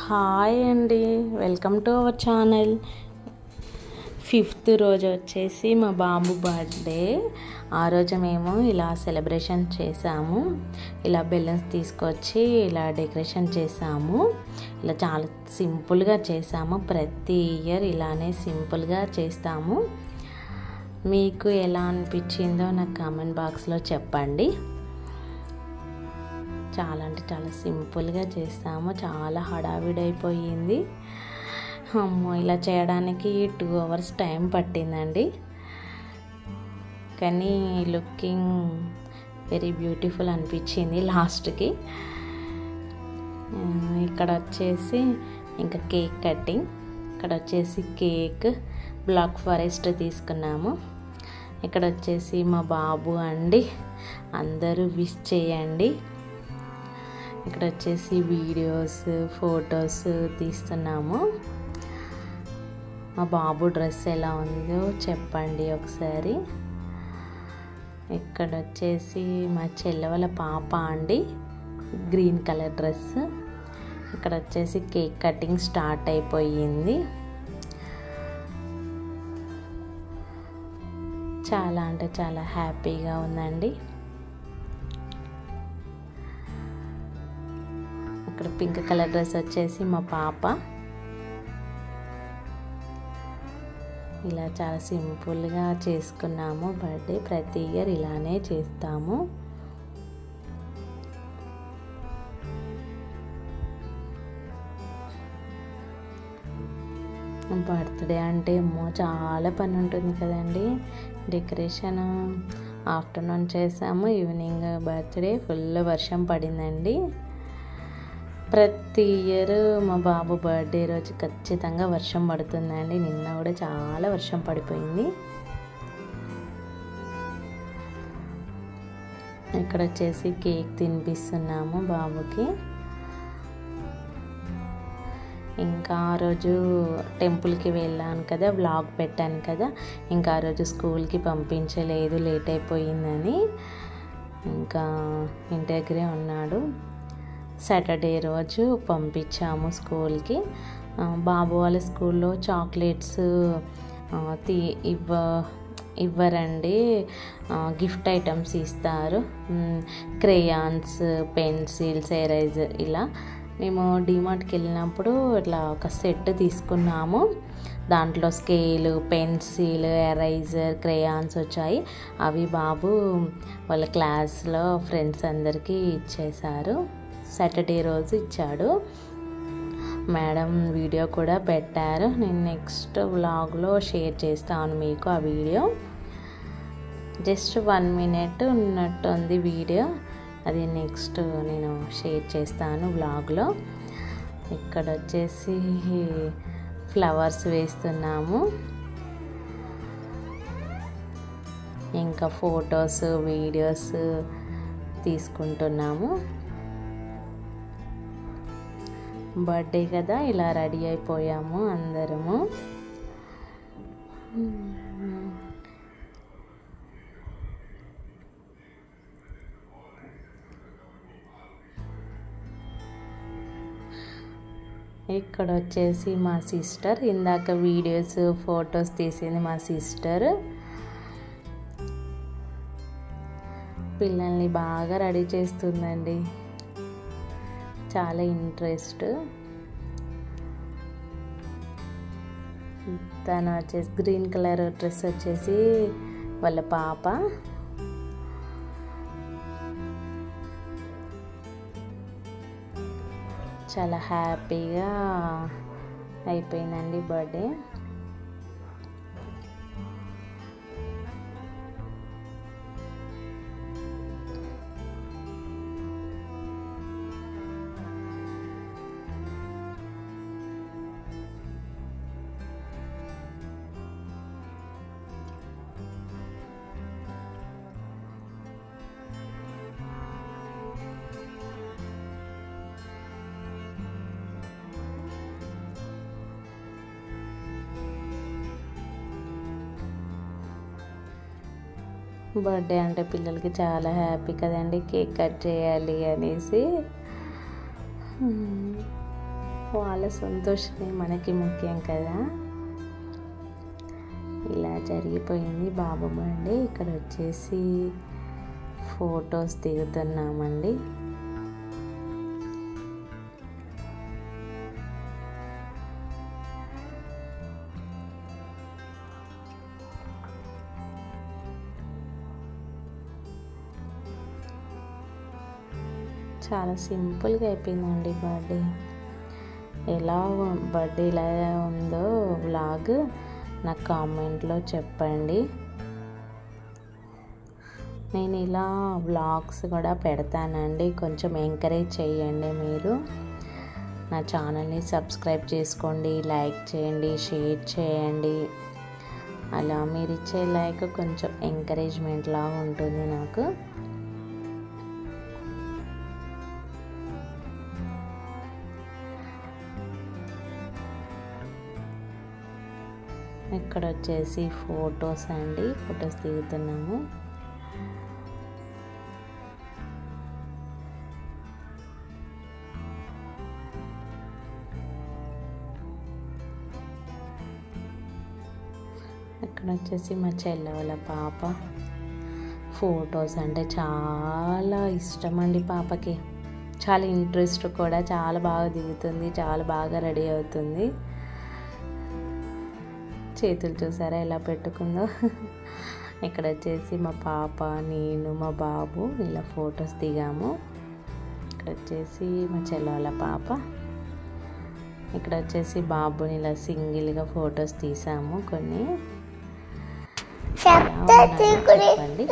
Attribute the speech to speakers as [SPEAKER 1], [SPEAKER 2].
[SPEAKER 1] Hi అండి, welcome to our channel. 5th రోజు వచ్చేసి మా బాబు బర్త్డే. ఆ రోజు మేము ఇలా సెలబ్రేషన్ చేసాము. ఇలా బెలూన్స్ తీసుకొచ్చి ఇలా డెకరేషన్ చేసాము. ఇలా చాలా సింపుల్గా చేసాము. ప్రతి ఇయర్ ఇలానే సింపుల్గా చేస్తాము. మీకు ఎలా అనిపించిందో నాకు కామెంట్ బాక్స్లో చెప్పండి. చాలా అంటే చాలా సింపుల్గా చేస్తాము. చాలా హడావిడైపోయింది. అమ్మో, ఇలా చేయడానికి 2 hours టైం పట్టిందండి. కానీ లుకింగ్ వెరీ బ్యూటిఫుల్ అనిపించింది లాస్ట్కి. ఇక్కడ వచ్చేసి ఇంకా కేక్ కటింగ్. ఇక్కడ వచ్చేసి కేక్ బ్లాక్ ఫారెస్ట్ తీసుకున్నాము. ఇక్కడ వచ్చేసి మా బాబు అండి. అందరూ విష్ చేయండి. ఇక్కడ వచ్చేసి వీడియోస్, ఫొటోస్ తీస్తున్నాము. మా బాబు డ్రెస్ ఎలా ఉందో చెప్పండి ఒకసారి. ఇక్కడ వచ్చేసి మా చెల్లె వాళ్ళ పాప అండి, గ్రీన్ కలర్ డ్రెస్. ఇక్కడ వచ్చేసి కేక్ కటింగ్ స్టార్ట్ అయిపోయింది. చాలా అంటే చాలా హ్యాపీగా ఉందండి. ఇక్కడ పింక్ కలర్ డ్రెస్ వచ్చేసి మా పాప. ఇలా చాలా సింపుల్గా చేసుకున్నాము బర్త్డే. ప్రతి ఇయర్ ఇలానే చేస్తాము. బర్త్డే అంటే ఏమో చాలా పని ఉంటుంది కదండి. డెకరేషన్ ఆఫ్టర్నూన్ చేసాము. Evening birthday. ఫుల్ వర్షం పడిందండి. ప్రతి ఇయర్ మా బాబు బర్త్డే రోజు ఖచ్చితంగా వర్షం పడుతుందండి. నిన్న కూడా చాలా వర్షం పడిపోయింది. ఇక్కడ వచ్చేసి కేక్ తినిపిస్తున్నాము బాబుకి. ఇంకా ఆ రోజు టెంపుల్కి వెళ్ళాను కదా, వ్లాగ్ పెట్టాను కదా. ఇంకా ఆ రోజు స్కూల్కి పంపించలేదు, లేట్ అయిపోయిందని. ఇంకా ఇంటి దగ్గరే ఉన్నాడు. సాటర్డే రోజు పంపించాము స్కూల్కి. బాబు వాళ్ళ స్కూల్లో చాక్లెట్స్ ఇవ్వరండి, గిఫ్ట్ ఐటమ్స్ ఇస్తారు. Crayons, pencils, eraser. ఇలా మేము డిమార్ట్కి వెళ్ళినప్పుడు ఇట్లా ఒక సెట్ తీసుకున్నాము. దాంట్లో స్కేలు, పెన్సిల్, ఎరేజర్, క్రేయాన్స్ వచ్చాయి. అవి బాబు వాళ్ళ క్లాస్లో ఫ్రెండ్స్ అందరికీ ఇచ్చేశారు. సాటర్డే రోజు ఇచ్చాడు. మేడం వీడియో కూడా పెట్టారు. నేను నెక్స్ట్ వ్లాగ్లో షేర్ చేస్తాను మీకు ఆ వీడియో. జస్ట్ 1 minute ఉన్నట్టుంది వీడియో. అది నెక్స్ట్ నేను షేర్ చేస్తాను వ్లాగ్లో. ఇక్కడ వచ్చేసి ఫ్లవర్స్ వేస్తున్నాము. ఇంకా ఫొటోస్, వీడియోస్ తీసుకుంటున్నాము. బర్త్డే కదా, ఇలా రెడీ అయిపోయాము అందరము. ఇక్కడ వచ్చేసి మా సిస్టర్. ఇందాక వీడియోస్, ఫొటోస్ తీసింది మా సిస్టర్. పిల్లల్ని బాగా రెడీ చేస్తుందండి. చాలా ఇంట్రెస్ట్. తను వచ్చేసి గ్రీన్ కలర్ డ్రెస్ వచ్చేసి వాళ్ళ పాప. చాలా హ్యాపీగా అయిపోయిందండి బర్త్డే. బర్త్డే అంటే పిల్లలకి చాలా హ్యాపీ కదండి. కేక్ కట్ చేయాలి అనేసి వాళ్ళ సంతోషమే మనకి ముఖ్యం కదా. ఇలా జరిగిపోయింది బాబు బర్త్డే. ఇక్కడ వచ్చేసి ఫొటోస్ దిగుతున్నామండి. చాలా సింపుల్గా అయిపోయిందండి బర్త్డే. ఎలా బర్త్డే ఎలా ఉందో వ్లాగ్ నాకు కామెంట్లో చెప్పండి. నేను ఇలా వ్లాగ్స్ కూడా పెడతానండి, కొంచెం ఎంకరేజ్ చేయండి. మీరు నా ఛానల్ని సబ్స్క్రైబ్ చేసుకోండి, లైక్ చేయండి, షేర్ చేయండి. అలా మీరు ఇచ్చే లైక్ కొంచెం ఎంకరేజ్మెంట్ లాగా ఉంటుంది నాకు. ఇక్కడ వచ్చేసి ఫొటోస్ అండి, ఫొటోస్ దిగుతున్నాము. ఇక్కడ వచ్చేసి మా చెల్లె వాళ్ళ పాప. ఫొటోస్ అంటే చాలా ఇష్టం అండి పాపకి, చాలా ఇంట్రెస్ట్ కూడా, చాలా బాగా దిగుతుంది, చాలా బాగా రెడీ అవుతుంది. చేతులు చూసారా ఎలా పెట్టుకుందో. ఇక్కడ వచ్చేసి మా పాప, నేను, మా బాబు ఇలా ఫొటోస్ దిగాము. ఇక్కడ వచ్చేసి మా చెల్లె వాళ్ళ పాప. ఇక్కడ వచ్చేసి బాబుని ఇలా సింగిల్గా ఫొటోస్ తీసాము కొన్ని. చెప్పండి.